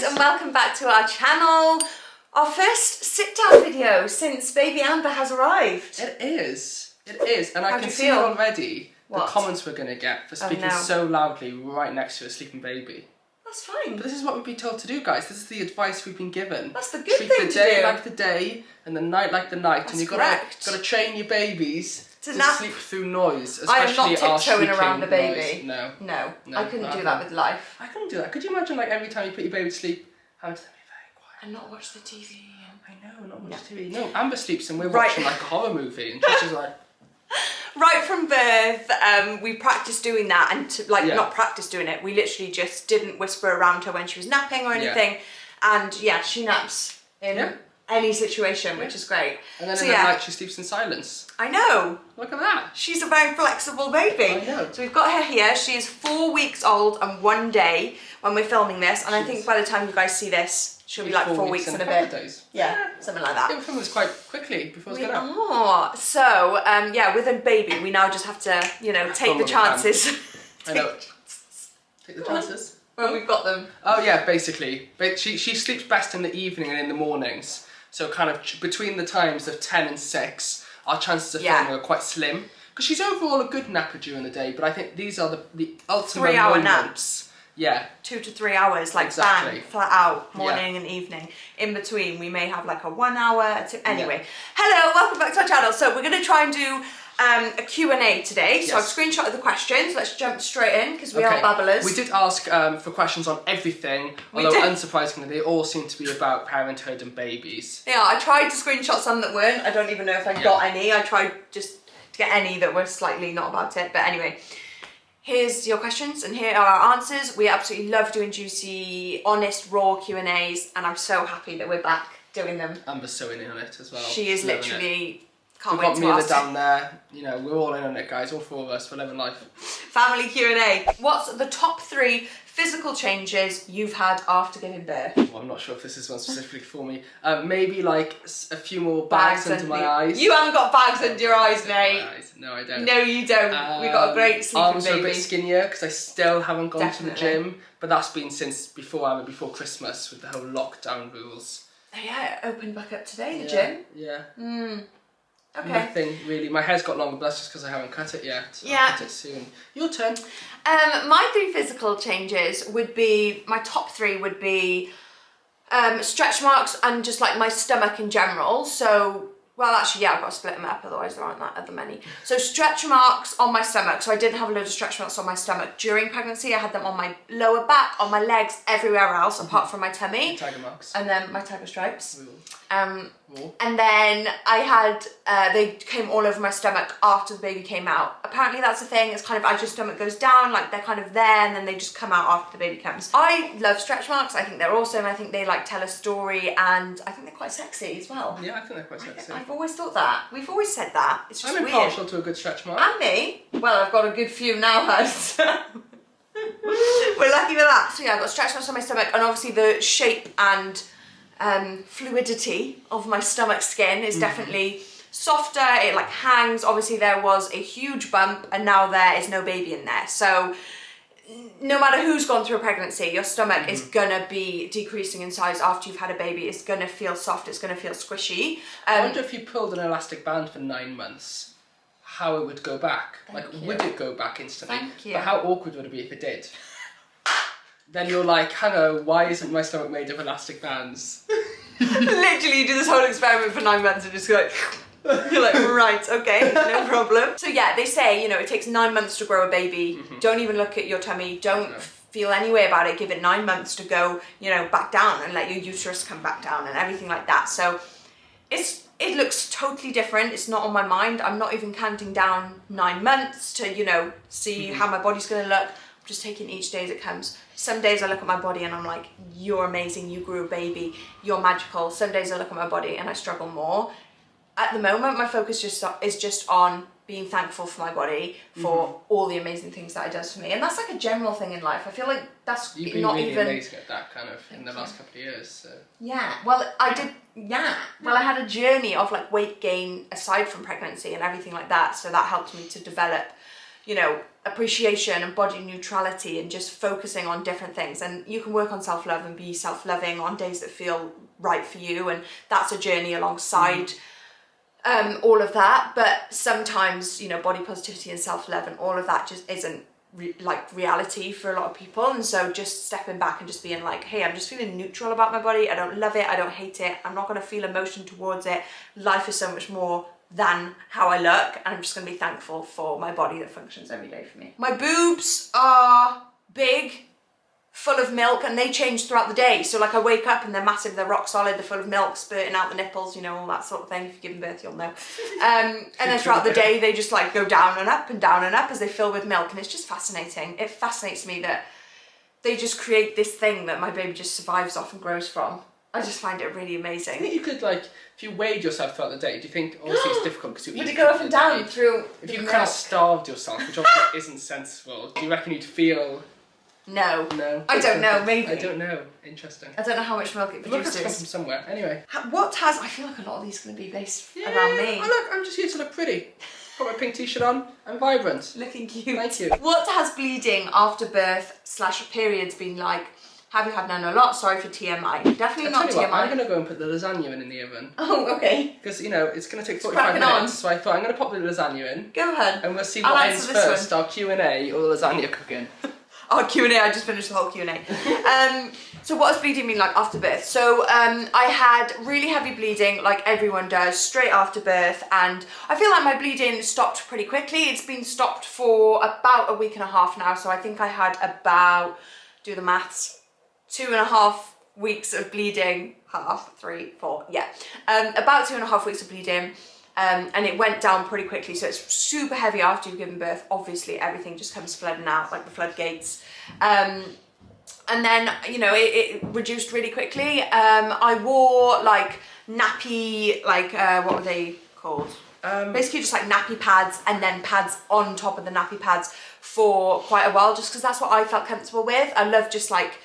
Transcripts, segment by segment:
and welcome back to our channel. Our first sit-down video since baby Amber has arrived. It is, and I can see feel? already the What? comments we're going to get for speaking so loudly right next to a sleeping baby. That's fine. But this is what we've been told to do, guys. This is the advice we've been given. That's the good thing to do. Treat the day like the day and the night like the night. That's and you've got to train your babies to nap. sleep through noise, I am especially not tiptoeing around the noise. baby. No, I couldn't do that with life. I couldn't do that. Could you imagine, like, every time you put your baby to sleep, having to be very quiet And not watch the TV. I know, not watch TV. No, Amber sleeps and we're Right. watching like a horror movie, and she's just like. Right from birth, we practiced doing that, and not practiced doing it. We literally just didn't whisper around her when she was napping or anything, and she naps in any situation, which is great. And then in the night she sleeps in silence. I know. Look at that. She's a very flexible baby. I know. So we've got her here. She is 4 weeks old and 1 day when we're filming this, and I think by the time you guys see this, she'll be like 4 weeks and a bit. Days. Yeah, something like that. Yeah, we filmed this quite quickly before it's going out. So, with a baby, we now just have to, take the chances. I know. Take the chances. When we've got them. Oh yeah, basically. But she sleeps best in the evening and in the mornings. So kind of between the times of 10 and 6, our chances of filming are quite slim. Because she's overall a good napper during the day, but I think these are the ultimate 3-hour moments. naps. Yeah. 2 to 3 hours, like bang, flat out, morning and evening. In between, we may have like a 1 hour. Anyway, hello, welcome back to our channel. So we're going to try and do a Q&A today. So I've screenshotted the questions. Let's jump straight in because we are babblers. We did ask for questions on everything, although unsurprisingly, they all seem to be about parenthood and babies. Yeah, I tried to screenshot some that weren't. I don't even know if I got any. I tried just to get any that were slightly not about it. But anyway. Here's your questions and here are our answers. We absolutely love doing juicy, honest, raw Q&As, and I'm so happy that we're back doing them. Amber's so in on it as well. She is literally, can't We've wait got to Mila ask. down there. We're all in on it, guys. All 4 of us. We're living life. Family Q&A. What's the top 3 physical changes you've had after giving birth? Well, I'm not sure if this is one specifically for me. Maybe like a few more bags under my eyes. You haven't got bags under your eyes, mate. No, I don't. No, you don't. We've got a great sleeping arms baby. Arms are a bit skinnier because I still haven't gone to the gym. But that's been since before Christmas with the whole lockdown rules. Oh, yeah, it opened back up today, the gym. Yeah. Okay. Nothing really. My hair's got longer, but that's just because I haven't cut it yet. I'll cut it soon. Your turn. My 3 physical changes would be, my top 3 would be stretch marks and just like my stomach in general. So, well actually I've got to split them up, otherwise there aren't that many. So stretch marks on my stomach. So I didn't have a load of stretch marks on my stomach during pregnancy. I had them on my lower back, on my legs, everywhere else apart from my tummy. Tiger marks. And then my tiger stripes. And then I had, they came all over my stomach after the baby came out. Apparently that's a thing, it's kind of as your stomach goes down, like they're kind of there and then they just come out after the baby comes. I love stretch marks, I think they're awesome, I think they like tell a story and I think they're quite sexy as well. Yeah, I think they're quite sexy. I've always thought that. We've always said that. It's just weird. I'm impartial to a good stretch mark. And me. Well, I've got a good few now, hun. We're lucky for that. So yeah, I've got stretch marks on my stomach and obviously the shape and fluidity of my stomach skin is definitely softer. It like hangs. Obviously there was a huge bump and now there is no baby in there. So no matter who's gone through a pregnancy, your stomach is gonna be decreasing in size after you've had a baby. It's gonna feel soft, it's gonna feel squishy. I wonder if you pulled an elastic band for 9 months, how it would go back. Would it go back instantly? Thank you. But how awkward would it be if it did? Then you're like, hang on, why isn't my stomach made of elastic bands? Literally, you do this whole experiment for 9 months and just go like, you're like, right, okay, no problem. So yeah, they say, it takes 9 months to grow a baby. Don't even look at your tummy. Don't feel any way about it. Give it 9 months to go, back down and let your uterus come back down and everything like that. So it looks totally different. It's not on my mind. I'm not even counting down 9 months to, see how my body's gonna look. I'm just taking each day as it comes. Some days I look at my body and I'm like, you're amazing, you grew a baby, you're magical. Some days I look at my body and I struggle more. At the moment, my focus is just on being thankful for my body, for all the amazing things that it does for me. And that's like a general thing in life. I feel like that's You've been not really even... amazing at that kind of in the last couple of years. So. Yeah, well, I did, Well, I had a journey of like weight gain aside from pregnancy and everything like that. So that helped me to develop, appreciation and body neutrality and just focusing on different things. And you can work on self-love and be self-loving on days that feel right for you, and that's a journey alongside all of that. But sometimes, you know, body positivity and self-love and all of that just isn't reality for a lot of people. And so just stepping back and just being like, hey, I'm just feeling neutral about my body. I don't love it, I don't hate it, I'm not going to feel emotion towards it. Life is so much more than how I look, and I'm just going to be thankful for my body that functions every day for me. My boobs are big, full of milk, and they change throughout the day. So like I wake up and they're massive, they're rock solid, they're full of milk, spurting out the nipples, you know, all that sort of thing. If you've given birth, you'll know. And then throughout the day, they just like go down and up and down and up as they fill with milk. And it's just fascinating. It fascinates me that they just create this thing that my baby just survives off and grows from. I just find it really amazing. I think you could, like, if you weighed yourself throughout the day, do you think, obviously it's difficult because you eat... Would it go up and down through If you kind of starved yourself, which obviously isn't sensible, do you reckon you'd feel... No. No. I don't know, maybe. I don't know. Interesting. I don't know how much milk it Look, it's come produces. from somewhere. Anyway. I feel like a lot of these are going to be based around me. Oh, look, I'm just here to look pretty. Got my pink t-shirt on. I'm vibrant. Looking cute. Thank you. What has bleeding after birth / periods been like? Have you had none a lot? Sorry for TMI. Definitely not TMI. I'm going to go and put the lasagna in the oven. Oh, okay. Because, you know, it's going to take 45 minutes. So I thought I'm going to pop the lasagna in. Go ahead. And we'll see what ends first, our Q&A or the lasagna cooking. Our Q&A, I just finished the whole Q&A. So what has bleeding been like after birth? So I had really heavy bleeding, like everyone does, straight after birth. And I feel like my bleeding stopped pretty quickly. It's been stopped for about a week and a half now. So I think I had about, do the maths, 2.5 weeks of bleeding, half, 3, 4, yeah. About 2.5 weeks of bleeding. And it went down pretty quickly, so it's super heavy after you've given birth. Obviously, everything just comes flooding out, like the floodgates. And then, you know, it reduced really quickly. I wore, like, nappy, like, what were they called? Basically just, like, nappy pads, and then pads on top of the nappy pads for quite a while, just because that's what I felt comfortable with. I love just, like,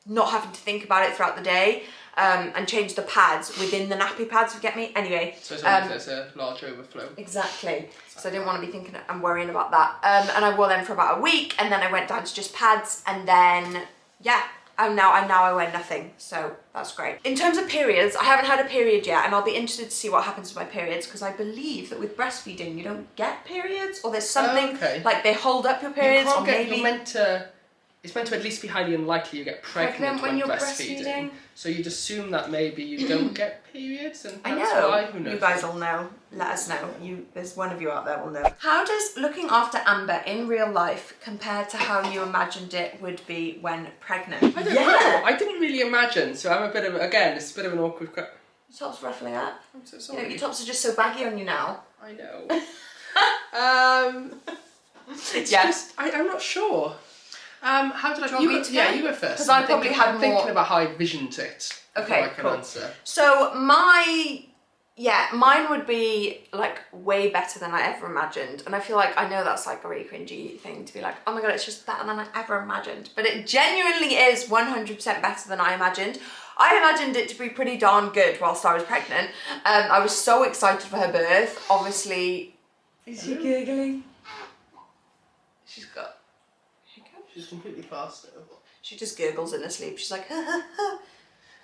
not having to think about it throughout the day. And change the pads within the nappy pads, if you get me. Anyway. So it's like there's a large overflow. Exactly. So I didn't want to be thinking and worrying about that. And I wore them for about a week, and then I went down to just pads, and then, yeah. And now I wear nothing, so that's great. In terms of periods, I haven't had a period yet, and I'll be interested to see what happens with my periods, because I believe that with breastfeeding, you don't get periods, or there's something, like they hold up your periods, or maybe... It's meant to at least be highly unlikely you get pregnant when you're breastfeeding. So you'd assume that maybe you don't get periods, and that's why. Who knows? You guys will know. Let us know. There's one of you out there will know. How does looking after Amber in real life compare to how you imagined it would be when pregnant? I don't know. I didn't really imagine. So I'm a bit of it's a bit of an awkward. Your top's ruffling up. I'm so sorry. You know, your tops are just so baggy on you now. I know. It's just I'm not sure. How did I? You were first. Because I probably had more. Thinking about how I visioned it. Okay, I can cool. Answer. So mine would be like way better than I ever imagined, and I feel like I know that's like a really cringy thing to be like, oh my god, it's just better than I ever imagined, but it genuinely is 100% better than I imagined. I imagined it to be pretty darn good whilst I was pregnant. I was so excited for her birth. Obviously, is she giggling? She's got. She's completely fast though. She just gurgles in her sleep. She's like,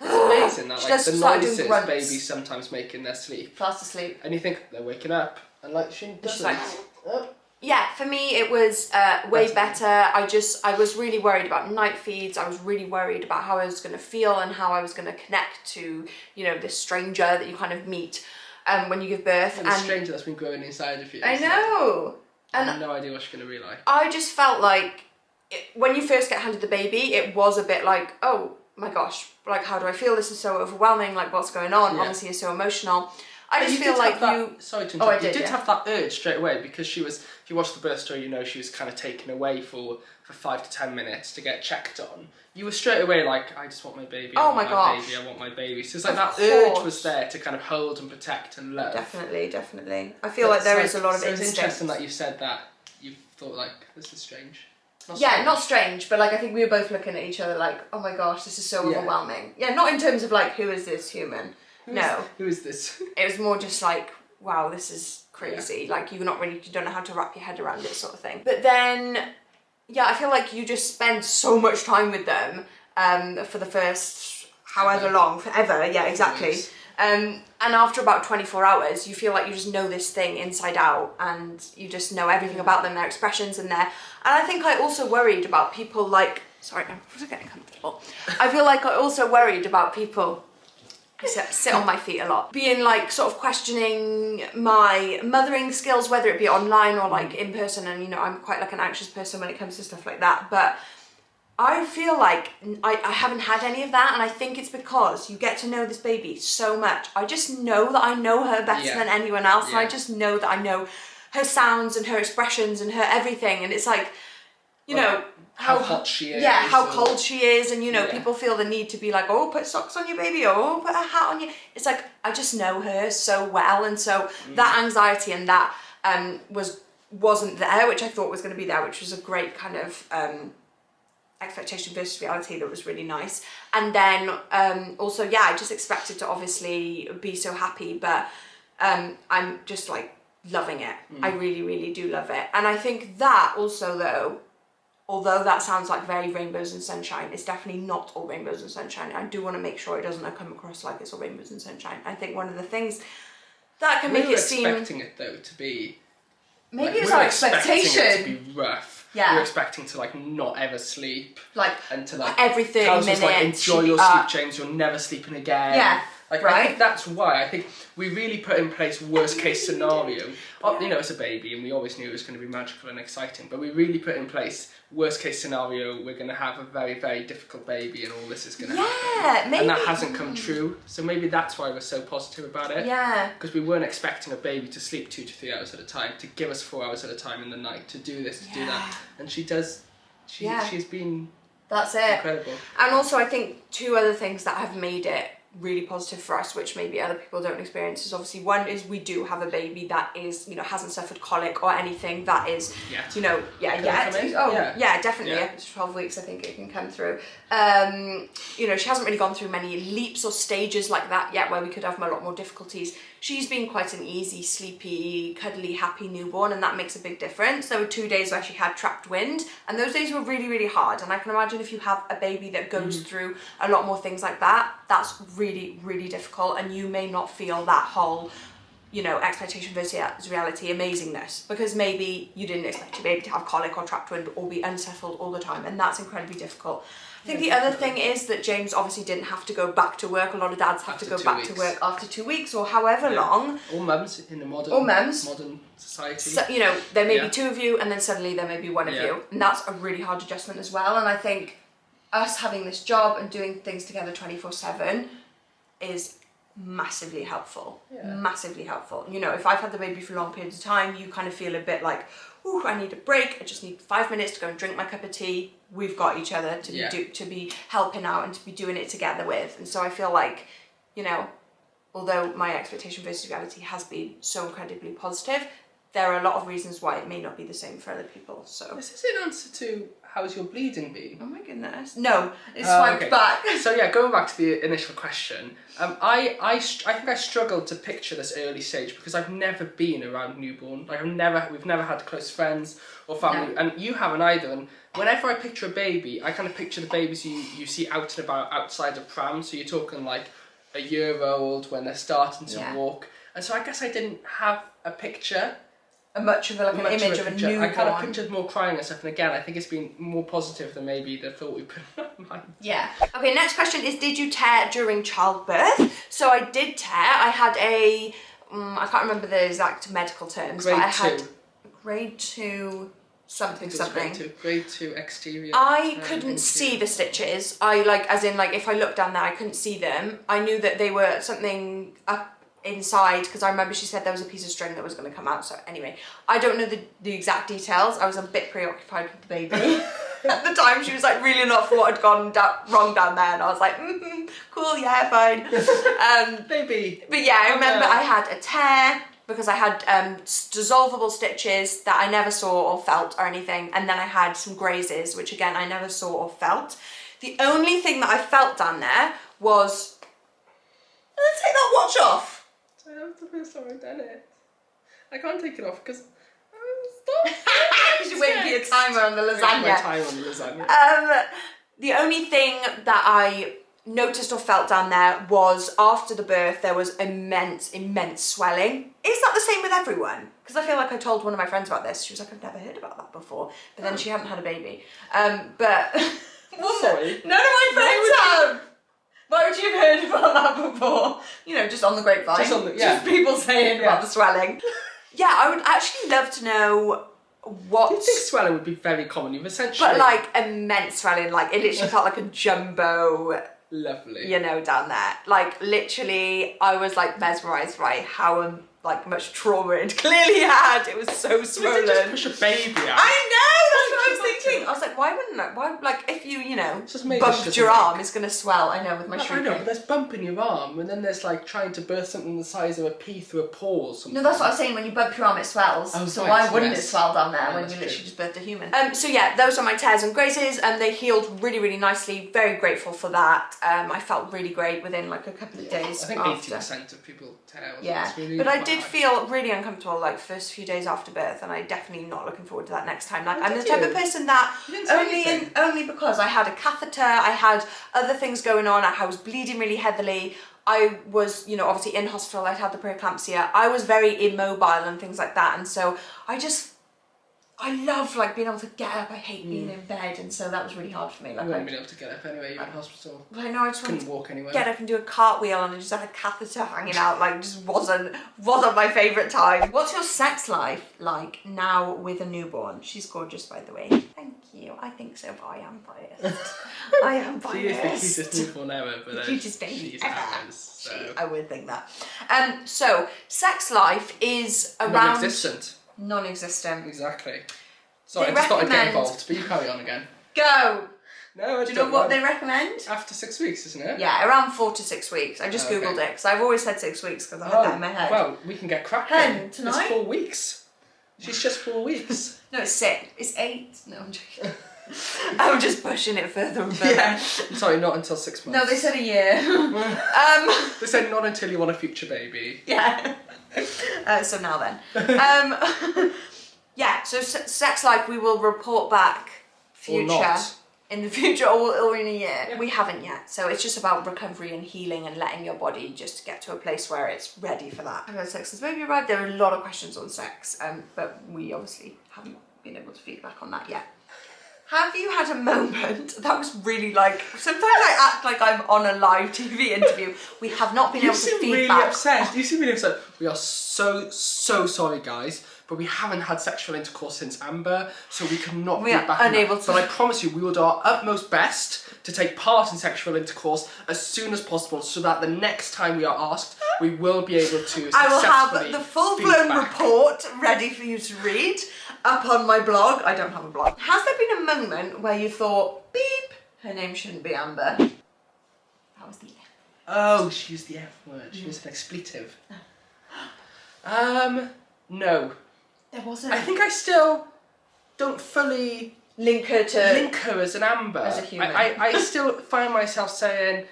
It's amazing that like the noises babies sometimes make in their sleep. Fast asleep. And you think they're waking up, and like she doesn't. Like, yeah, for me it was way better. I was really worried about night feeds. I was really worried about how I was going to feel and how I was going to connect to, you know, this stranger that you kind of meet when you give birth. And the stranger that's been growing inside of you. I know. I have no idea what she's going to be like. I just felt like when you first get handed the baby, it was a bit like, oh my gosh, like how do I feel? This is so overwhelming. Like what's going on? Yeah. Obviously, it's so emotional. I just feel like Sorry to interrupt. You did have that urge straight away because she was. If you watch the birth story, you know she was kind of taken away for 5 to 10 minutes to get checked on. You were straight away like, I just want my baby. Oh my gosh. I want my baby. So it's like that urge was there to kind of hold and protect and love. Definitely. I feel like there is a lot of instinct. It's interesting that you said that. You thought like, this is strange. Not strange, but like I think we were both looking at each other like, oh my gosh, this is so overwhelming. Yeah, not in terms of like, who is this human? Who is this? It was more just like, wow, this is crazy. Like you don't know how to wrap your head around it, sort of thing. But then, yeah, I feel like you just spend so much time with them for the first however long, forever. Yeah, exactly. And after about 24 hours, you feel like you just know this thing inside out, and you just know everything about them, their expressions and and I think I also worried about people like, sorry, I'm getting comfortable. I feel like I also worried about people, I sit on my feet a lot, being like sort of questioning my mothering skills, whether it be online or like in person. And you know, I'm quite like an anxious person when it comes to stuff like that, but I feel like I haven't had any of that, and I think it's because you get to know this baby so much. I just know that I know her better than anyone else, and I just know that I know her sounds and her expressions and her everything, and it's like, you know, how hot she is. Yeah, how cold she is, and you know, people feel the need to be like, oh, put socks on your baby, or oh, put a hat on you. It's like, I just know her so well, and so that anxiety and that wasn't there, which I thought was going to be there, which was a great kind of expectation versus reality that was really nice. And then also, yeah, I just expected to obviously be so happy, but I'm just like loving it. I really, really do love it. And I think that also, though, although that sounds like very rainbows and sunshine, it's definitely not all rainbows and sunshine. I do want to make sure it doesn't come across like it's all rainbows and sunshine. I think one of the things that can make it seem... We were expecting it, though, to be... Maybe it's our expectation. It to be rough. Yeah. We were expecting to like not ever sleep. Like, and to like every 30 minutes. Like, enjoy your sleep, James, you're never sleeping again. Yeah. Like, right? I think that's why. I think we really put in place worst case scenario. You know, it's a baby, and we always knew it was going to be magical and exciting, but we really put in place worst case scenario. We're going to have a very, very difficult baby, and all this is going to happen. Maybe. And that hasn't come true. So maybe that's why we're so positive about it. Yeah. Because we weren't expecting a baby to sleep 2 to 3 hours at a time, to give us 4 hours at a time in the night, to do this, to do that, and she does. She's been. That's it. Incredible. And also, I think 2 other things that have made it really positive for us, which maybe other people don't experience, is obviously one is we do have a baby that is, you know, hasn't suffered colic or anything that is, you know, definitely. Yeah. 12 weeks, I think it can come through. You know, she hasn't really gone through many leaps or stages like that yet where we could have a lot more difficulties. She's been quite an easy, sleepy, cuddly, happy newborn, and that makes a big difference. There were 2 days where she had trapped wind, and those days were really, really hard. And I can imagine if you have a baby that goes through a lot more things like that, that's really, really difficult, and you may not feel that whole, you know, expectation versus reality amazingness, because maybe you didn't expect your baby to have colic or trapped wind or be unsettled all the time, and that's incredibly difficult. I think the other thing is that James obviously didn't have to go back to work. A lot of dads have to go back to work after 2 weeks or however long. Or mums in the modern society. So, you know, there may be 2 of you, and then suddenly there may be 1 of you, and that's a really hard adjustment as well. And I think us having this job and doing things together 24/7 is massively helpful. Massively helpful. You know, if I've had the baby for long periods of time, you kind of feel a bit like, ooh, I need a break. I just need 5 minutes to go and drink my cup of tea. We've got each other to be helping out and to be doing it together with. And so I feel like, you know, although my expectation versus reality has been so incredibly positive, there are a lot of reasons why it may not be the same for other people. So this is an answer to how's your bleeding been? Oh my goodness. No, it's swiped back. So yeah, going back to the initial question, I think I struggled to picture this early stage because I've never been around newborn. Like we've never had close friends or family, and you haven't either. And whenever I picture a baby, I kind of picture the babies you see out and about outside of prams. So you're talking like a year old when they're starting to walk. And so I guess I didn't have a picture. An image of a newborn. I kind of pictured more crying and stuff, and again, I think it's been more positive than maybe the thought we put in our mind. Yeah. Okay, next question is, did you tear during childbirth? So I did tear. I had I can't remember the exact medical terms, but I had grade 2 something. Grade 2 exterior. I couldn't see the stitches. As in if I looked down there, I couldn't see them. I knew that they were something up inside, because I remember she said there was a piece of string that was going to come out. So anyway, I don't know the exact details. I was a bit preoccupied with the baby at the time. She was like really not for what had gone wrong down there, and I was like, cool, yeah, fine. Baby. But yeah, I remember I had a tear because I had dissolvable stitches that I never saw or felt or anything, and then I had some grazes, which again I never saw or felt. The only thing that I felt down there was, let's take that watch off. That was the first time I've done it. I can't take it off because Because you're waiting for your timer on the lasagna. My time on the lasagna. The only thing that I noticed or felt down there was after the birth there was immense swelling. Is that the same with everyone? Because I feel like I told one of my friends about this. She was like, I've never heard about that before. But then she hadn't had a baby. But Sorry. None of my friends have. Why would you have heard about that before? You know, just on the grapevine. Just people saying about the swelling. Yeah, I would actually love to know what... You'd think swelling would be very common. You've essentially... But like immense swelling, like it literally felt like a jumbo... Lovely. You know, down there. Like literally, I was like mesmerised by how like much trauma it clearly had. It was so swollen. You didn't just push a baby out. I know, that's what I was thinking. I was like, why wouldn't I? Why, like, if you know, bumped your arm, it's going to swell. I know, with my shrieking. I know, but there's bumping your arm, and then there's like trying to burst something the size of a pea through a pore or something. No, that's what I was saying. When you bump your arm, it swells. Oh, so right, why wouldn't it swell down there when you literally just birthed a human? So yeah, those are my tears and grazes, and they healed really, really nicely. Very grateful for that. I felt really great within like a couple of days. I think after. 80% of people tear. Yeah, really but I did feel really uncomfortable like first few days after birth, and I'm definitely not looking forward to that next time. Like, I'm the type of person that only because I had a catheter, I had other things going on, I was bleeding really heavily, I was, you know, obviously in hospital, I'd had the preeclampsia, I was very immobile and things like that, and so I love like being able to get up. I hate being in bed, and so that was really hard for me. Like, you wouldn't be able to get up anyway. You were in hospital. But I know I just couldn't walk anywhere. Get up and do a cartwheel, and I just had a catheter hanging out. Like, just wasn't my favourite time. What's your sex life like now with a newborn? She's gorgeous, by the way. Thank you. I think so, but I am biased. I am biased. She is the cutest newborn ever, but the cutest baby she's ever. ours, so. I would think that. So sex life is around non-existent. Exactly. Sorry, I just thought I'd get involved, but you carry on again. Go! No, do you know what they recommend? After 6 weeks, isn't it? Yeah, around 4 to 6 weeks. I just googled it, because I've always said 6 weeks, because I had that in my head. Well, we can get cracking. Tonight? It's 4 weeks. She's just 4 weeks. No, it's 6. It's 8. No, I'm joking. I'm just pushing it further and further. Yeah. Sorry, not until 6 months. No, they said a year. They said not until you want a future baby. Yeah. So now then. Yeah, so sex life, we will report back future in the future or in a year. Yeah. We haven't yet, so it's just about recovery and healing and letting your body just get to a place where it's ready for that. I've had sex since baby arrived. There are a lot of questions on sex, but we obviously haven't been able to feedback on that yet. Have you had a moment, that was really like, sometimes I act like I'm on a live TV interview. We have not been able to feedback. You seem really upset. You seem really upset. We are so sorry, guys, but we haven't had sexual intercourse since Amber, so we cannot feedback. We are unable to. But I promise you, we will do our utmost best to take part in sexual intercourse as soon as possible, so that the next time we are asked, we will be able to successfully I will have the full-blown report ready for you to read up on my blog. I don't have a blog. Has there been a moment where you thought, beep, her name shouldn't be Amber? That was the F. Oh, she used the F word. She used an expletive. No. There wasn't. I think I still don't fully link her as an Amber. As a human. I still find myself saying,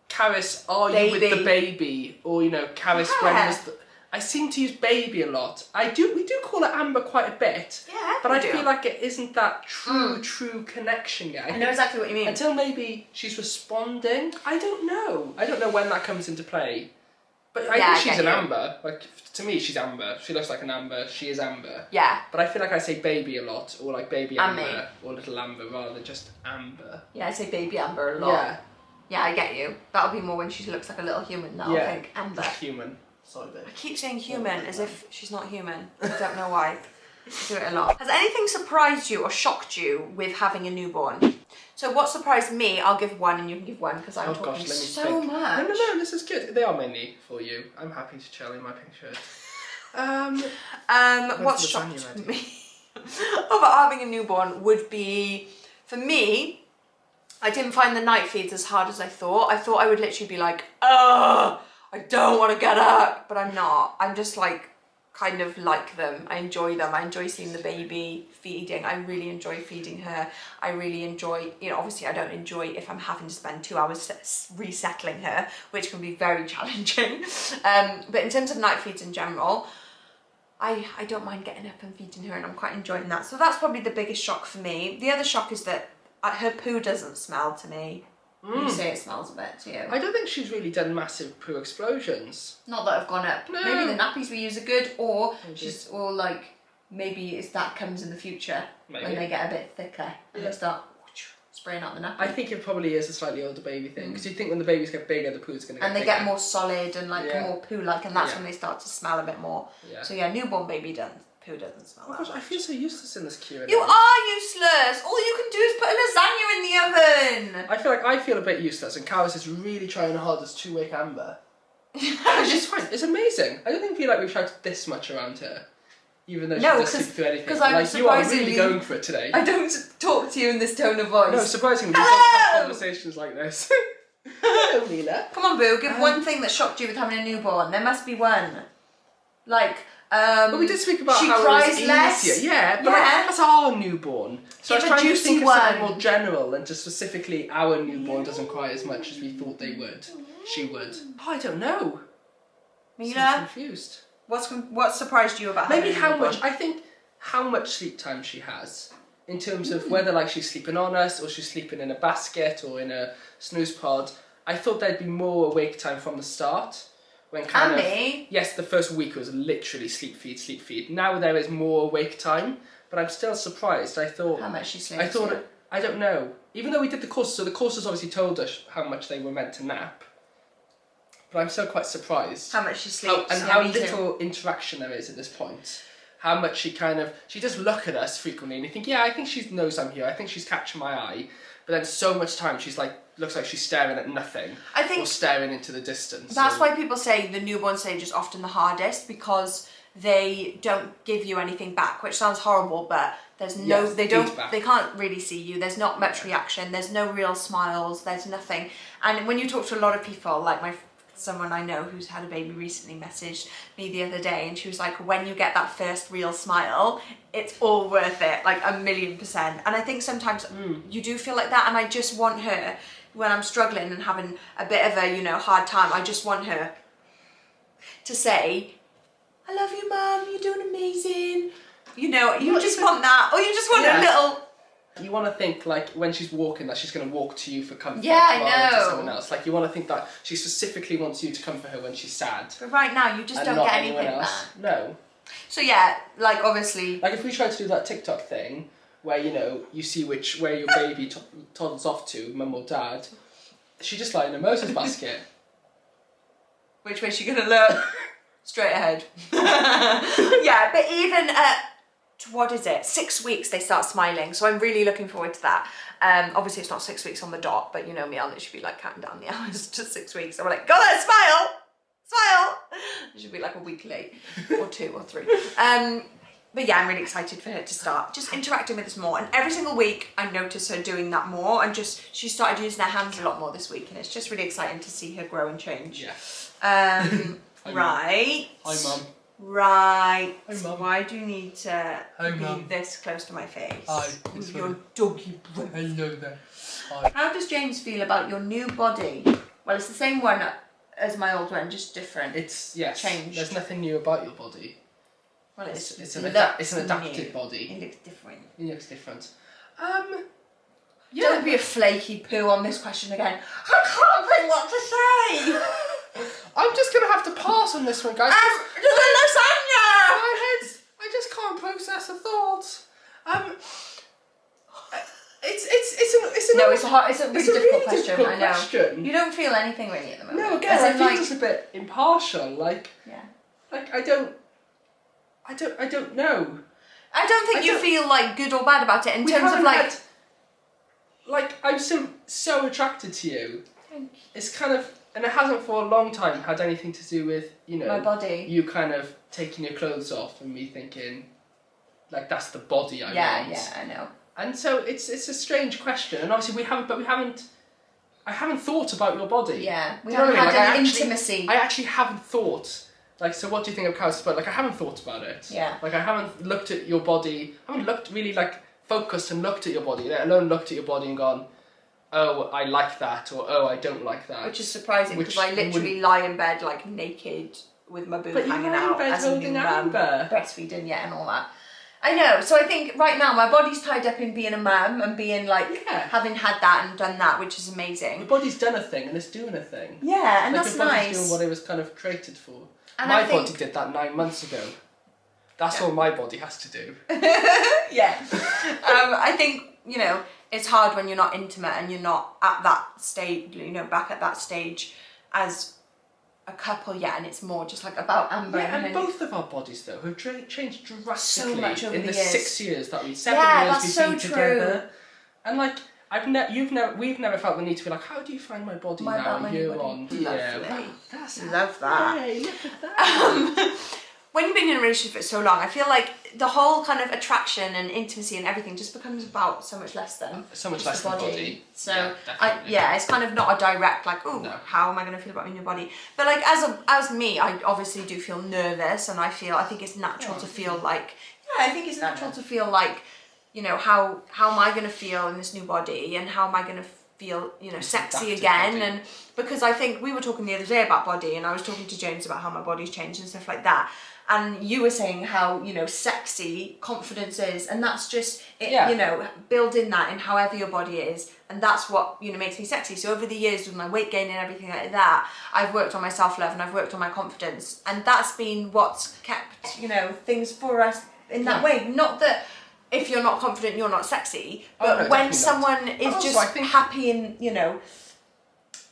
Carys, are you with the baby? Or, you know, Carys, when was the... I seem to use baby a lot. We do call it Amber quite a bit. Yeah, but I feel like it isn't that true connection yet. I know exactly what you mean. Until maybe she's responding. I don't know. I don't know when that comes into play. But I think she's an Amber. Like, to me, she's Amber. She looks like an Amber. She is Amber. Yeah. But I feel like I say baby a lot, or like baby Amber, or little Amber, rather than just Amber. Yeah, I say baby Amber a lot. Yeah. Yeah, I get you. That'll be more when she looks like a little human. That'll think Amber. Human. Sorry, babe. I keep saying human as if she's not human. I don't know why. I do it a lot. Has anything surprised you or shocked you with having a newborn? So what surprised me, I'll give one and you can give one because I'm talking so much. No, this is good. They are mainly for you. I'm happy to chill in my pink shirt. What shocked me about having a newborn would be, for me, I didn't find the night feeds as hard as I thought. I thought I would literally be like, ugh, I don't want to get up, but I'm not. I'm just like, kind of like them. I enjoy them. I enjoy seeing the baby feeding. I really enjoy feeding her. I really enjoy, you know, obviously I don't enjoy if I'm having to spend 2 hours resettling her, which can be very challenging. But in terms of night feeds in general, I don't mind getting up and feeding her, and I'm quite enjoying that. So that's probably the biggest shock for me. The other shock is that her poo doesn't smell to me. You say it smells a bit to you. I don't think she's really done massive poo explosions. Not that I've gone up. No. Maybe the nappies we use are good, or like maybe it's that comes in the future when they get a bit thicker and they start spraying out the nappy. I think it probably is a slightly older baby thing, because you think when the babies get bigger, the poo's going to get and they bigger. get more solid and like more poo-like, and that's when they start to smell a bit more. Yeah. So yeah, newborn baby poo doesn't smell. Oh gosh, I feel so useless in this Q&A. You are useless. All you can do is put a lasagna in the oven. I feel a bit useless, and Carys is really trying hard as two-week Amber. She's fine. It's amazing. I don't even feel like we've shouted this much around her. Even though she doesn't sleep through anything. Because I'm like, you are really going for it today. I don't talk to you in this tone of voice. No, surprisingly, we don't have conversations like this. Hello, Mila. Come on, Boo. Give one thing that shocked you with having a newborn. There must be one. Like, but we did speak about how cries it was easier. less. Yeah, but like, that's our newborn. So I was trying to think of something more general, and just specifically our newborn doesn't cry as much as we thought they would. She would. Oh, I don't know. Mila? I'm confused. What surprised you about having Maybe a how newborn? much, I think how much sleep time she has, in terms of whether like she's sleeping on us, or she's sleeping in a basket, or in a snooze pod. I thought there'd be more awake time from the start. When yes, the first week was literally sleep feed. Now there is more awake time, but I'm still surprised. I thought how much she sleeps. I don't know. Even though we did the course, so the courses obviously told us how much they were meant to nap. But I'm still quite surprised. How much she sleeps. How little interaction there is at this point. How much she does look at us frequently, and you think, yeah, I think she knows I'm here. I think she's catching my eye. But then so much time she's like, looks like she's staring at nothing. I think, or staring into the distance. That's why people say the newborn stage is often the hardest, because they don't give you anything back, which sounds horrible, but there's they can't really see you. There's not much reaction. There's no real smiles. There's nothing. And when you talk to a lot of people, like someone I know who's had a baby recently messaged me the other day, and she was like, when you get that first real smile, it's all worth it, like 1,000,000%. And I think sometimes you do feel like that, and I just want her, when I'm struggling and having a bit of a, hard time, I just want her to say, I love you, Mum, you're doing amazing. You just want that, or you just want a little... You want to think, like, when she's walking, that she's going to walk to you for comfort. Yeah, I know. To someone else. Like, you want to think that she specifically wants you to comfort her when she's sad. But right now, you just don't get anything back. No. So yeah, like, obviously... Like, if we try to do that TikTok thing, where, you see where your baby toddles off to, mum or dad, she just like in a Moses basket. Which way she going to look? Straight ahead. Yeah, but even at... what is it? 6 weeks they start smiling, so I'm really looking forward to that. Obviously it's not 6 weeks on the dot, but you know me, I'll literally be like counting down the hours to 6 weeks. I'm like, go on, smile. It should be like a week late, or 2 or 3. But yeah, I'm really excited for her to start just interacting with us more. And every single week I notice her doing that more, and she started using her hands a lot more this week, and it's just really exciting to see her grow and change. Yeah. Right. Hi, Mum. Right. Hi, Mum. Why do you need to be this close to my face? Hi. With your doggy breath. Hello there. Hi. How does James feel about your new body? Well, it's the same one as my old one, just different. Changed. There's nothing new about your body. Well, it's an adapted new. body. It looks different. It looks different. Don't be a flaky poo on this question again. I can't think what to say. I'm just gonna have to pass on this one, guys. The lasagna. I just can't process a thought. It's a really difficult question. I know. Question. You don't feel anything really at the moment. No, again, I feel just a bit impartial. Like I don't know. I don't think you feel like good or bad about it in terms of like I'm so attracted to you. Thank you. It's kind of, and it hasn't for a long time had anything to do with my body. You kind of taking your clothes off and me thinking, like, that's the body I want. Yeah, I know. And so it's a strange question, and obviously I haven't thought about your body. Yeah, we haven't had an intimacy. I actually haven't thought. Like, so what do you think of Carys' body? Like, I haven't thought about it. Yeah. Like, I haven't looked at your body. I haven't looked really, like, focused and looked at your body, let alone looked at your body and gone, oh, I like that, or oh, I don't like that. Which is surprising, because I literally lie in bed, like, naked, with my boob But you hanging were in out bed as a new holding mum, Amber. breastfeeding, yeah, and all that. I know. So I think right now my body's tied up in being a mum and being like having had that and done that, which is amazing. Your body's done a thing and it's doing a thing. Yeah, and like that's your body's nice. doing what it was kind of created for. And my I think... body did that 9 months ago. That's all my body has to do. Yeah. I think, you know, it's hard when you're not intimate and you're not at that stage, you know, back at that stage as a couple yet, and it's more just like about Amber. Yeah, and both of our bodies though have changed drastically so much over in the years. 6 years that we 7 years we've been together. And like we've never felt the need to be like, how do you find my body now a year on? Yeah, that's love that. Hey, look at that. When you've been in a relationship for so long, I feel like the whole kind of attraction and intimacy and everything just becomes about so much less than the body. So it's kind of not a direct like, oh, how am I going to feel about my new body? But like as me, I obviously do feel nervous, and I think it's natural to feel like, to feel like, you know, how am I going to feel in this new body, and how am I going to feel, you know, sexy again? Body. And because I think we were talking the other day about body, and I was talking to James about how my body's changed and stuff like that. And you were saying how, you know, sexy confidence is, and that's just it, you know, building that in however your body is, and that's what, you know, makes me sexy. So over the years with my weight gain and everything like that, I've worked on my self-love and I've worked on my confidence, and that's been what's kept, you know, things for us in that way. Not that if you're not confident you're not sexy, but when someone is just happy and, you know,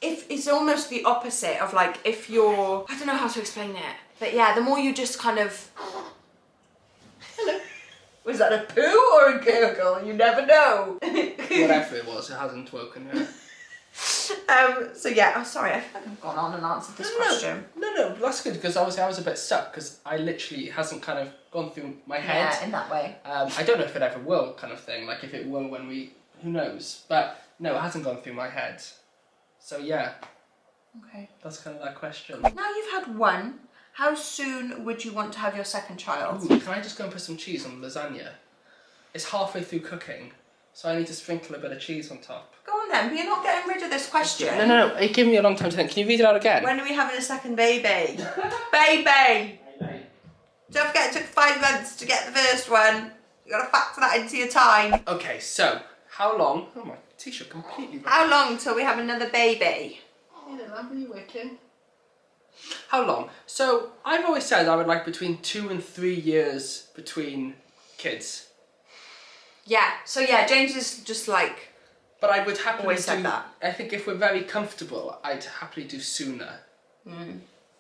if it's almost the opposite of like, if you're, I don't know how to explain it, but yeah, the more you just kind of... Hello. Was that a poo or a gurgle? You never know. Whatever it was, it hasn't woken her. So yeah, I'm sorry, I feel like I've gone on and answered this question. No, that's good, because obviously I was a bit stuck, because I literally, it hasn't kind of gone through my head. Yeah, in that way. I don't know if it ever will, kind of thing, like if it will when we, who knows. But no, it hasn't gone through my head. So yeah. Okay. That's kind of that question. Now you've had one. How soon would you want to have your second child? Ooh, can I just go and put some cheese on lasagna? It's halfway through cooking, so I need to sprinkle a bit of cheese on top. Go on then, but you're not getting rid of this question. No, it's giving me a long time to think. Can you read it out again? When are we having a second baby? Baby! Don't forget it took 5 months to get the first one. You gotta factor that into your time. Okay, so, how long... Oh, my t-shirt completely... How long till we have another baby? I'm really working. How long? So, I've always said I would like between 2 and 3 years between kids. Yeah, so yeah, James is just like... But I would happily always said that. I think if we're very comfortable, I'd happily do sooner.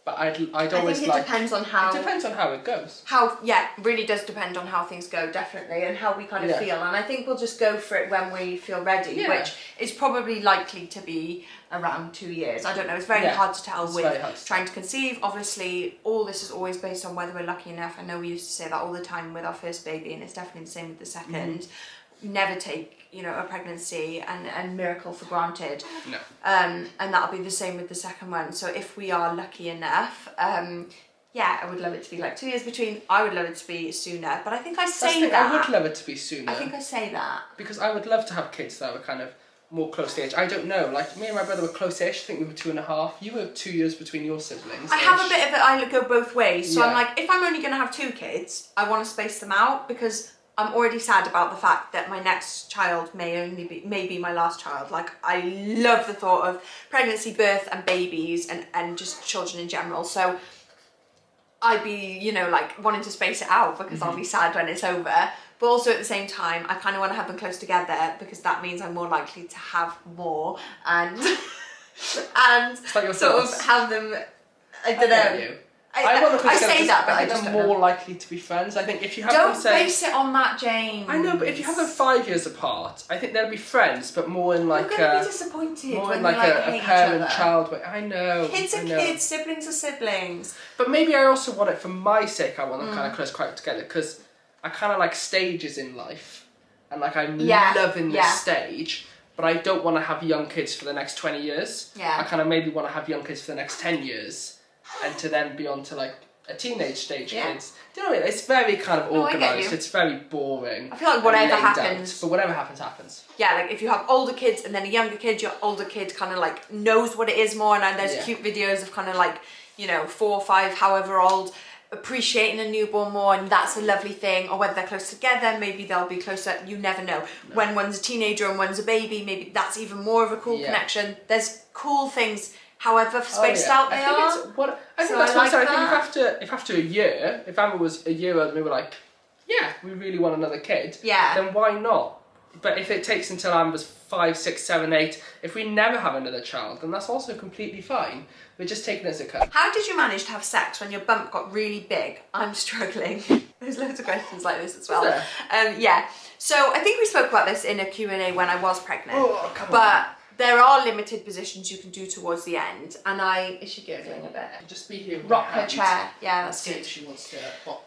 But I'd always like... it depends on how... It depends on how it goes. Really does depend on how things go, definitely, and how we kind of feel. And I think we'll just go for it when we feel ready, which is probably likely to be around 2 years. I don't know, it's very hard to tell with trying to conceive. Obviously, all this is always based on whether we're lucky enough. I know we used to say that all the time with our first baby, and it's definitely the same with the second. Never take, you know, a pregnancy and miracle for granted. No. And that'll be the same with the second one. So if we are lucky enough, yeah, I would love it to be like 2 years between. I would love it to be sooner, but I think I say that. I would love it to be sooner. I think I say that. Because I would love to have kids that were kind of more close to age. I don't know, like me and my brother were close-ish. I think we were 2.5. You were 2 years between your siblings. I have a bit of it, I go both ways. So I'm like, if I'm only going to have 2 kids, I want to space them out, because I'm already sad about the fact that my next child may be my last child. Like, I love the thought of pregnancy, birth and babies and just children in general. So I'd be, you know, like wanting to space it out, because I'll be sad when it's over. But also at the same time, I kind of want to have them close together, because that means I'm more likely to have more and sort of have them, I don't know. I say that, but I just think they're more likely to be friends. I think if you have them, say... Don't base it on that, James. I know, but if you have them 5 years apart, I think they'll be friends, but more in like You're going to be disappointed more when in like a parent-child way. I know. Kids are kids, siblings are siblings. But maybe I also want it for my sake. I want them kind of close, quite together, because I kind of like stages in life, and like I'm loving this stage. But I don't want to have young kids for the next 20 years. Yeah. I kind of maybe want to have young kids for the next 10 years. And to then be on to like a teenage stage kids. Do you know what I mean? It's very kind of organised. It's very boring. I feel like whatever happens. But whatever happens, happens. Yeah, like if you have older kids and then a younger kid, your older kid kind of like knows what it is more. And then there's cute videos of kind of like, you know, 4, 5, however old, appreciating a newborn more, and that's a lovely thing. Or whether they're close together, maybe they'll be closer, you never know. When one's a teenager and one's a baby, maybe that's even more of a cool connection. There's cool things, however spaced out they are. I think that's what I think if after a year, if Amber was a year old and we were like, yeah, we really want another kid, then why not? But if it takes until Amber's 5, 6, 7, 8, if we never have another child, then that's also completely fine. We're just taking it as it comes. How did you manage to have sex when your bump got really big? I'm struggling. There's loads of questions like this as well. Is there? Yeah. So I think we spoke about this in a Q&A when I was pregnant. Oh, come on. But there are limited positions you can do towards the end. And is she gurgling a bit? Just be here. Rock her chair. Yeah, that's see good. if she wants to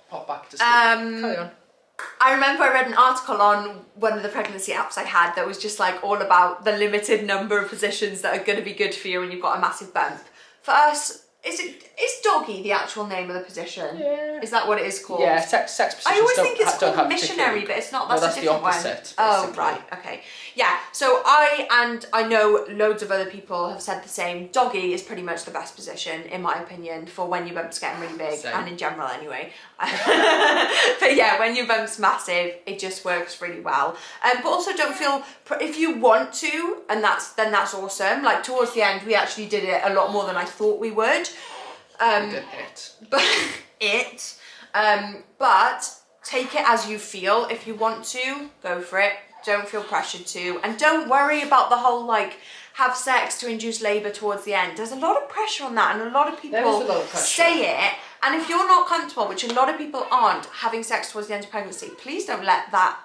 pop back to sleep. Carry on. I remember I read an article on one of the pregnancy apps I had that was just like all about the limited number of positions that are going to be good for you when you've got a massive bump. For us, is doggy the actual name of the position? Yeah. Is that what it is called? Yeah, sex positions. I always think it's called missionary, but it's not. That's a different one. Oh, right. Okay. Yeah. So I know loads of other people have said the same. Doggy is pretty much the best position, in my opinion, for when your bump's getting really big, and in general anyway. But yeah, when your bump's massive, it just works really well. But also don't feel, if you want to, and then that's awesome. Like towards the end, we actually did it a lot more than I thought we would. But take it as you feel. If you want to, go for it. Don't feel pressured to, and don't worry about the whole like have sex to induce labour towards the end. There's a lot of pressure on that, and a lot of people say it. And if you're not comfortable, which a lot of people aren't, having sex towards the end of pregnancy, please don't let that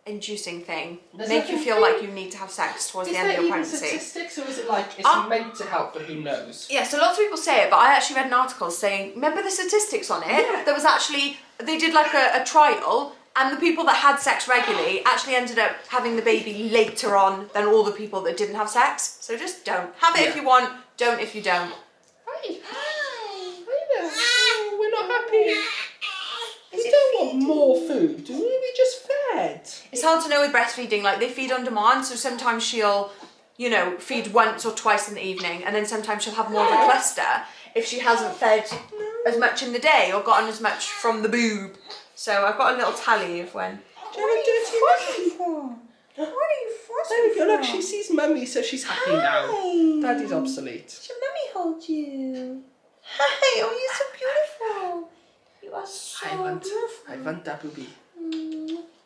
inducing thing make you feel like you need to have sex towards the end of your pregnancy. Is there even statistics, or is it like it's meant to help, but who knows? Yeah, so lots of people say it, but I actually read an article saying, remember the statistics on it? Yeah. There was actually, they did like a trial, and the people that had sex regularly actually ended up having the baby later on than all the people that didn't have sex. So just don't. Have it if you want, don't if you don't. Hi. Oh, we're not happy. We don't want more food, do we? We just fed. It's hard to know with breastfeeding, like they feed on demand, so sometimes she'll, you know, feed once or twice in the evening, and then sometimes she'll have more of a cluster if she hasn't fed as much in the day or gotten as much from the boob. So I've got a little tally of when. What are you fussing for? What are you fussing for? Look, she sees mummy, so she's happy now. Daddy's obsolete. Should mummy hold you? Hi, oh, you're so beautiful. You are so beautiful. I want that booby.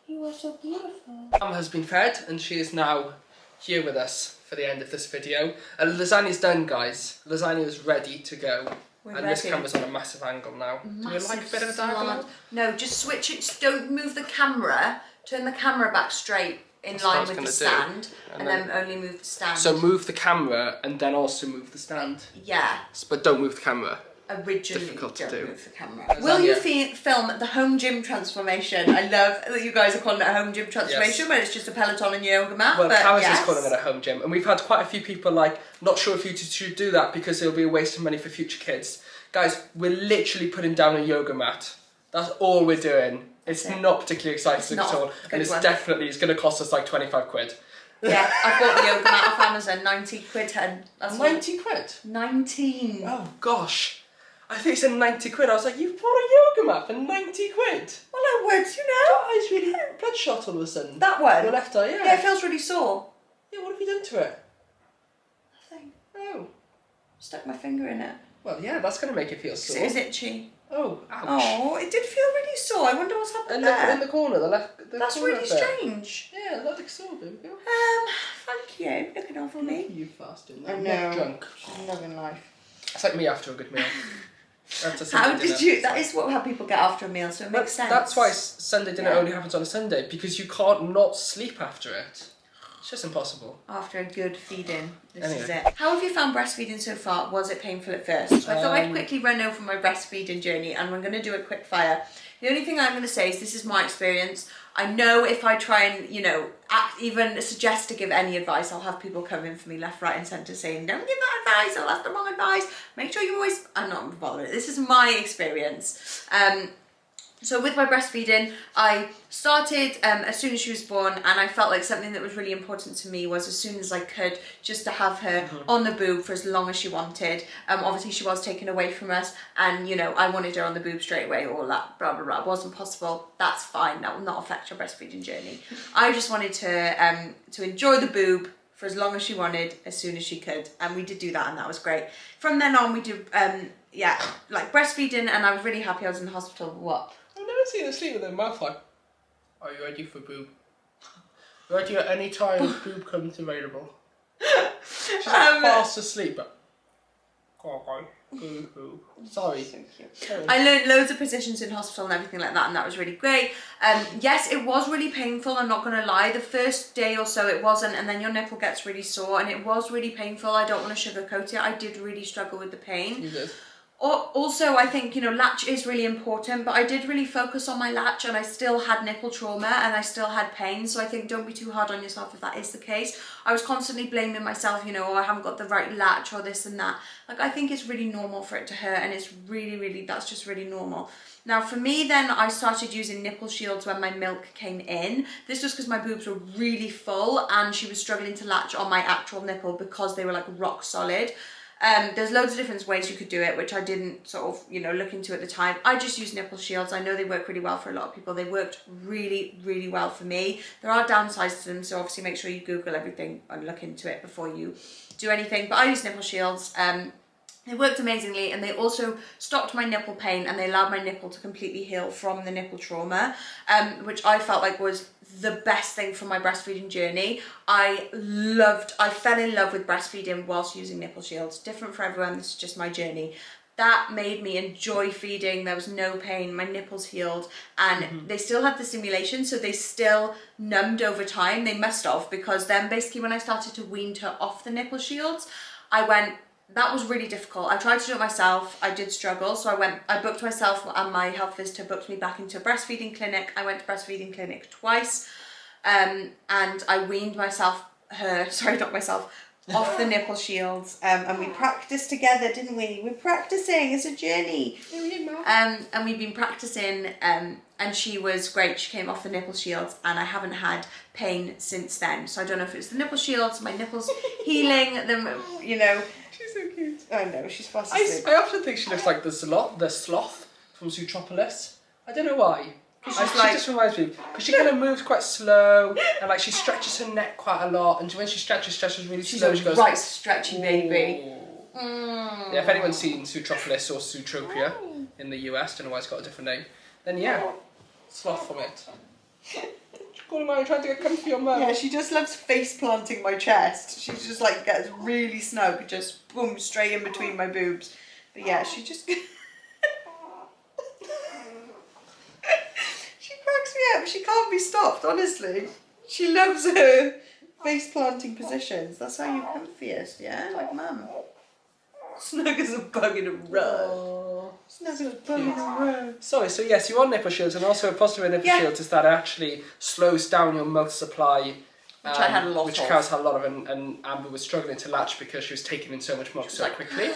You are so beautiful. Mum has been fed, and she is now here with us for the end of this video. Lasagna's done, guys. Lasagna is ready to go. This camera's on a massive angle now. Do you like a bit of a diagonal? No, just switch it. Don't move the camera. Turn the camera back straight in line with the stand, and then only move the stand. So move the camera and then also move the stand. Yeah. But don't move the camera. Originally, difficult to do. Move the camera. Will you film the home gym transformation? I love that you guys are calling it a home gym transformation, but it's just a Peloton and yoga mat. Well, Carys is calling it a home gym, and we've had quite a few people like, not sure if you should do that because it'll be a waste of money for future kids. Guys, we're literally putting down a yoga mat. That's all we're doing. It's not particularly exciting at all, and it's going to cost us like 25 quid. Yeah, I bought the yoga mat off Amazon, 90 quid, and that's 90 quid? 19. Oh gosh. I think you said 90 quid. I was like, you've bought a yoga mat for 90 quid? Well, I would, you know. Your eye's really bloodshot all of a sudden. That one? Your left eye, yeah. Yeah, it feels really sore. Yeah, what have you done to it? Nothing. Oh. Stuck my finger in it. Well, yeah, that's going to make it feel sore. It is itchy. Oh, ouch. Oh, it did feel really sore. I wonder what's happened and there. In the corner, the left. That's really strange. Yeah, that looks sore, there we go. Thank you. Looking after me. You fasting. I know. I'm not drunk. I'm loving life. It's like me after a good meal. How did you? That is how people get after a meal, so it makes sense. That's why Sunday dinner only happens on a Sunday, because you can't not sleep after it. It's just impossible. After a good feeding, this is it. How have you found breastfeeding so far? Was it painful at first? So I thought I'd quickly run over my breastfeeding journey, and we're going to do a quick fire. The only thing I'm going to say is this is my experience. I know if I try and, you know, even suggest to give any advice, I'll have people come in for me left, right and centre saying, don't give that advice, or that's the wrong advice. Make sure you always... I'm not bothered. This is my experience. So with my breastfeeding, I started as soon as she was born, and I felt like something that was really important to me was as soon as I could, just to have her on the boob for as long as she wanted. Obviously she was taken away from us, and you know, I wanted her on the boob straight away, all that blah blah blah. It wasn't possible. That's fine. That will not affect your breastfeeding journey. I just wanted to enjoy the boob for as long as she wanted, as soon as she could, and we did do that, and that was great. From then on, we did like breastfeeding, and I was really happy. I was in the hospital. What? I've never seen her sleep with her mouth like, are you ready for boob? Ready at any time boob comes available. She's like fast asleep, but boob. Sorry. So cute. I learned loads of positions in hospital and everything like that, and that was really great. Yes, it was really painful, I'm not going to lie. The first day or so it wasn't, and then your nipple gets really sore, and it was really painful. I don't want to sugarcoat it. I did really struggle with the pain. You did. Also, I think, you know, latch is really important, but I did really focus on my latch, and I still had nipple trauma and I still had pain. So I think don't be too hard on yourself if that is the case. I was constantly blaming myself, you know, oh, I haven't got the right latch or this and that. Like, I think it's really normal for it to hurt, and it's really, that's just really normal. Now for me then, I started using nipple shields when my milk came in. This was because my boobs were really full and she was struggling to latch on my actual nipple because they were like rock solid. There's loads of different ways you could do it, which I didn't sort of, you know, look into at the time. I just used nipple shields. I know they work really well for a lot of people. They worked really well for me. There are downsides to them, so obviously make sure you Google everything and look into it before you do anything. But I use nipple shields. They worked amazingly, and they also stopped my nipple pain, and they allowed my nipple to completely heal from the nipple trauma, which I felt like was the best thing for my breastfeeding journey. I fell in love with breastfeeding whilst using nipple shields. Different for everyone, this is just my journey. That made me enjoy feeding. There was no pain, my nipples healed, and they still had the stimulation, so they still numbed over time. They must have, because then basically when I started to wean her off the nipple shields, that was really difficult. I tried to do it myself. I did struggle. So I booked myself, and my health visitor booked me back into a breastfeeding clinic. I went to breastfeeding clinic twice, and I weaned off the nipple shields. And we practiced together, didn't we? We're practicing. It's a journey. And we've been practicing, and she was great. She came off the nipple shields, and I haven't had pain since then. So I don't know if it's the nipple shields, my nipples healing, them, you know. She's so cute. I know, she's fast asleep. I often think she looks like the sloth from Zootropolis. I don't know why. She just reminds me, because she kind of moves quite slow, and like she stretches her neck quite a lot, and when she stretches really slow. She goes, right stretchy baby. Yeah, if anyone's seen Zootropolis or Zootropia in the US, don't know why it's got a different name, then yeah, sloth from it. Calling out, trying to get comfy on mum. Yeah, she just loves face planting my chest. She just like gets really snug, just boom, straight in between my boobs. But yeah, she just... She cracks me up. She can't be stopped, honestly. She loves her face planting positions. That's how you're comfiest, yeah? Like mum. Snug as a bug in a rug. Snug as a bug in a rug. Sorry, so yes, you're on nipple shields, and also a positive with nipple shields is that it actually slows down your milk supply. Which I had a lot of. Which Carys had a lot of, and Amber was struggling to latch because she was taking in so much milk so quickly.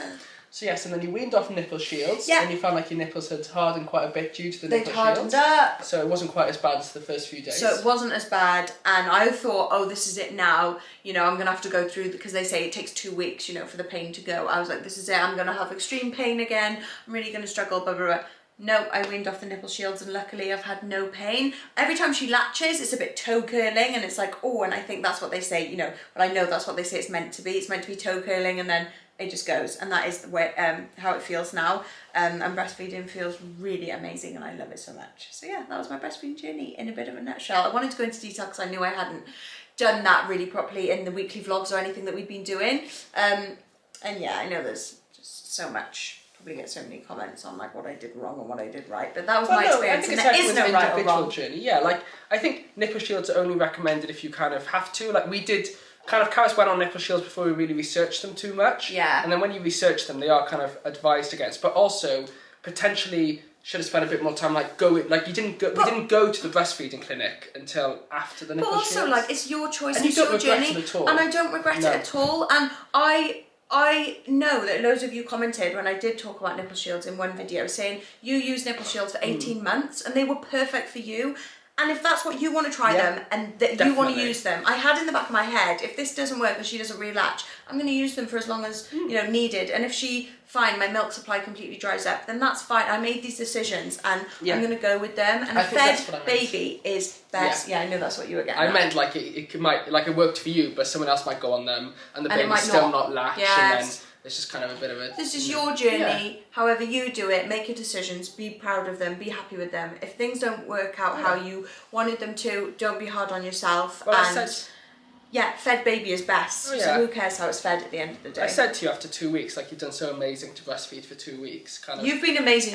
So yes, and then you weaned off nipple shields, and you found like your nipples had hardened quite a bit due to the nipple shields. They'd hardened up. So it wasn't quite as bad as the first few days. So it wasn't as bad, and I thought, oh, this is it now. You know, I'm going to have to go through, because they say it takes 2 weeks, you know, for the pain to go. I was like, this is it. I'm going to have extreme pain again. I'm really going to struggle, blah, blah, blah. No, I weaned off the nipple shields, and luckily I've had no pain. Every time she latches, it's a bit toe curling, and it's like, oh, and I think that's what they say, you know, but I know that's what they say it's meant to be. It's meant to be toe curling, and then it just goes, and that is the way how it feels now. And breastfeeding feels really amazing, and I love it so much. So yeah, that was my breastfeeding journey in a bit of a nutshell. I wanted to go into detail because I knew I hadn't done that really properly in the weekly vlogs or anything that we've been doing. And yeah, I know there's just so much. Probably get so many comments on like what I did wrong and what I did right, but that was my experience, and there is no right or wrong. Journey. Yeah, like I think nipple shields are only recommended if you kind of have to. Like we did. Kind of Carys went on nipple shields before we really researched them too much. Yeah. And then when you research them, they are kind of advised against, but also potentially should have spent a bit more time we didn't go to the breastfeeding clinic until after the nipple shields. But also like it's your choice, and it's your journey, it at all. and I don't regret it at all. And I I know that loads of you commented when I did talk about nipple shields in one video saying you use nipple shields for 18 months and they were perfect for you. And if that's what you want to try them and that you want to use them, I had in the back of my head, if this doesn't work and she doesn't relatch, I'm going to use them for as long as, you know, needed. And if my milk supply completely dries up, then that's fine. I made these decisions and I'm going to go with them. And a fed baby is best. Yeah, I know that's what you were getting at. Meant like it might, like it worked for you, but someone else might go on them and the baby might still not latch. And then it's just kind of a bit of a... This is your journey. However you do it, make your decisions, be proud of them, be happy with them. If things don't work out how you wanted them to, don't be hard on yourself. Well, fed baby is best. So who cares how it's fed at the end of the day? I said to you after 2 weeks, like, you've done so amazing to breastfeed for 2 weeks. Kind of. You've been amazing.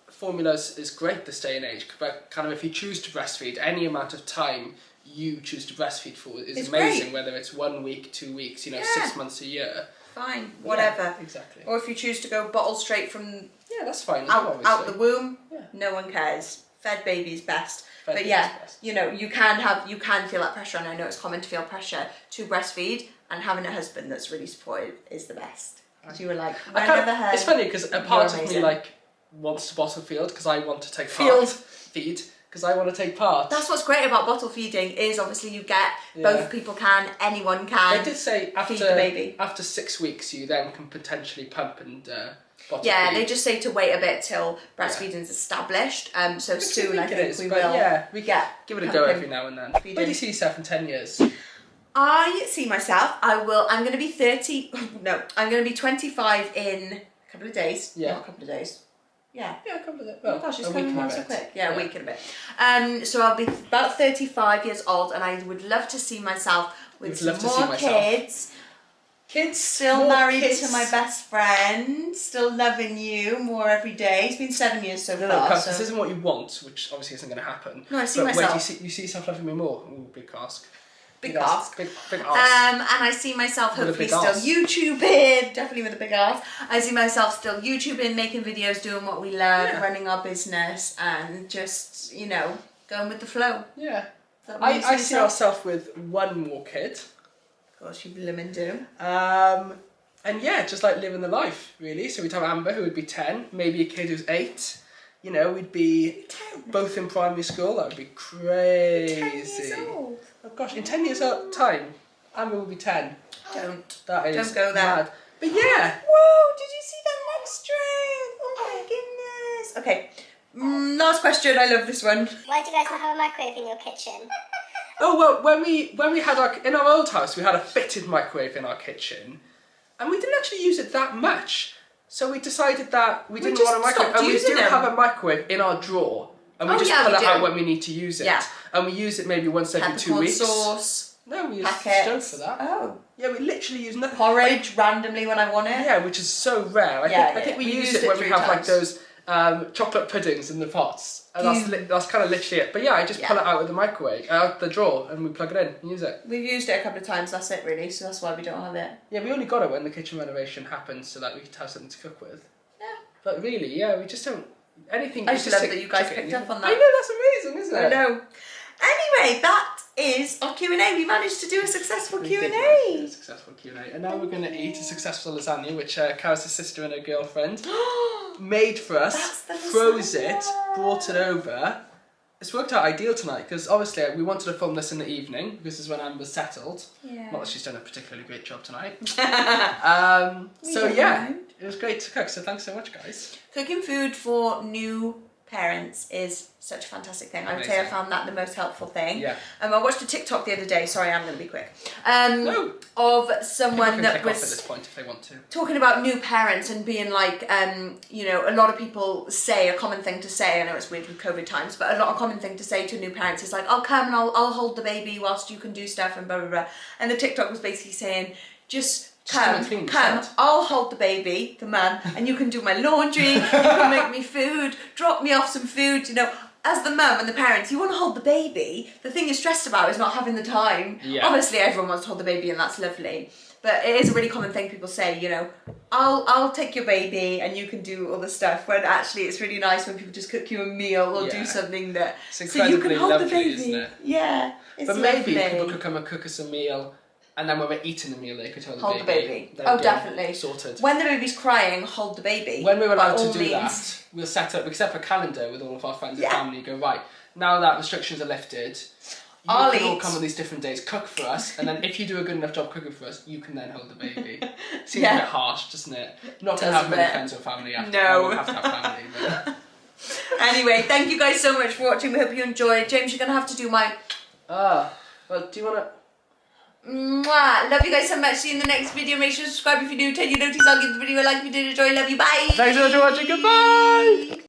Formulas is great this day and age, but kind of if you choose to breastfeed, any amount of time you choose to breastfeed for is amazing, whether it's 1 week, 2 weeks, 6 months, a year. Fine, whatever. Yeah, exactly. Or if you choose to go bottle straight from that's fine. Out the womb, no one cares. Fed baby is best. But you can feel that pressure, and I know it's common to feel pressure to breastfeed, and having a husband that's really supportive is the best. Because you were like, it's funny because a part of me like wants to bottle feed because I want to take part. Because I want to take part. That's what's great about bottle feeding is obviously you get both people can, anyone can. They did say feed the baby. After 6 weeks you then can potentially pump and bottle Yeah, feed. they just say to wait a bit till breastfeeding's established. So soon I think we will. Yeah, we give it a go every now and then. Where do you see yourself in 10 years? I see myself. I'm going to be 30. No, I'm going to be 25 in a couple of days. Yeah, not a couple of days. Yeah, a couple of days. Well, oh my gosh, it's coming around so quick. Yeah, a week and a bit. So I'll be about 35 years old, and I would love to see myself with some more kids. Still married to my best friend, still loving you more every day. It's been 7 years so far. No, this isn't what you want, which obviously isn't going to happen. No, I see myself. Where do you see yourself loving me more? Ooh, big ask. Big ask. Big ask. And I see myself hopefully still YouTubing, definitely with a big ask. I see myself still YouTubing, making videos, doing what we love, running our business, and just, going with the flow. Yeah. I see ourselves with one more kid. Of course, you blooming do. And just like living the life, really. So we'd have Amber, who would be 10, maybe a kid who's 8. We'd be 10. Both in primary school. That would be crazy. 10 years old. Oh gosh, in 10 years time, Amber will be 10. Don't go there. Mad. But yeah. Whoa, did you see that neck string? Oh my goodness. Okay, last question. I love this one. Why do you guys not have a microwave in your kitchen? Oh well, when we had in our old house, we had a fitted microwave in our kitchen, and we didn't actually use it that much. So we decided that we didn't want a microwave, and we do have a microwave in our drawer, and we just pull it out when we need to use it. Yeah. And we use it maybe once every 2 weeks. Sauce. No, we use stove for that. Oh. Yeah, we literally use nothing. Porridge randomly when I want it. Yeah, which is so rare. I think we use it when we have like those chocolate puddings in the pots. And that's kind of literally it. But yeah, I just pull it out of the microwave, out the drawer, and we plug it in and use it. We've used it a couple of times, that's it really, so that's why we don't have it. Yeah, we only got it when the kitchen renovation happened so that we could have something to cook with. Yeah. But really, we just don't... Anything... I just love that you guys picked up on that. I know, that's amazing, isn't it? I know. Anyway, that is our Q&A. We managed to do a successful Q&A. A successful Q&A. And now we're going to eat a successful lasagna, which Carys' sister and her girlfriend made for us, froze it, brought it over. It's worked out ideal tonight because obviously we wanted to film this in the evening because this is when Amber's settled. Yeah. Not that she's done a particularly great job tonight. It was great to cook. So thanks so much, guys. Cooking food for new parents is such a fantastic thing. I would say I found that the most helpful thing. Yeah. I watched a TikTok the other day. Sorry, I'm going to be quick. Of someone that was at this point if they want to. Talking about new parents and being like, a lot of people say a common thing to say. I know it's weird with COVID times, but a lot of common thing to say to new parents is like, "I'll come and I'll hold the baby whilst you can do stuff," and blah blah blah. And the TikTok was basically saying, Just come, I'll hold the baby, the man, and you can do my laundry, you can make me food, drop me off some food, As the mum and the parents, you want to hold the baby. The thing you're stressed about is not having the time. Yeah. Obviously, everyone wants to hold the baby, and that's lovely. But it is a really common thing people say, I'll take your baby and you can do all the stuff. When actually, it's really nice when people just cook you a meal or do something that so you can hold lovely, the baby. Isn't it? Yeah, it's But maybe people could come and cook us a meal And then when we're eating the meal, they could hold Hold the the baby. baby. There we Oh, go. definitely. Sorted. When the baby's crying, hold the baby. When we're allowed By to all do means. that, we'll set up a calendar with all of our friends Yeah. and family. Go, right, now that restrictions are lifted, you I'll can all eat. come on these different days, cook for us, and then if you do a good enough job cooking for us, you can then hold the baby. Seems Yeah. a bit harsh, doesn't it? Not to Does have a many bit. friends or family after. No. We have to have family. But... Anyway, thank you guys so much for watching. We hope you enjoyed. James, you're going to have to do my... well, do you want to... Mwah. Love you guys so much. See you in the next video. Make sure to subscribe if you're new. Turn your notice. I'll give the video a like if you did enjoy. Love you. Bye. Thanks so much for watching. Goodbye!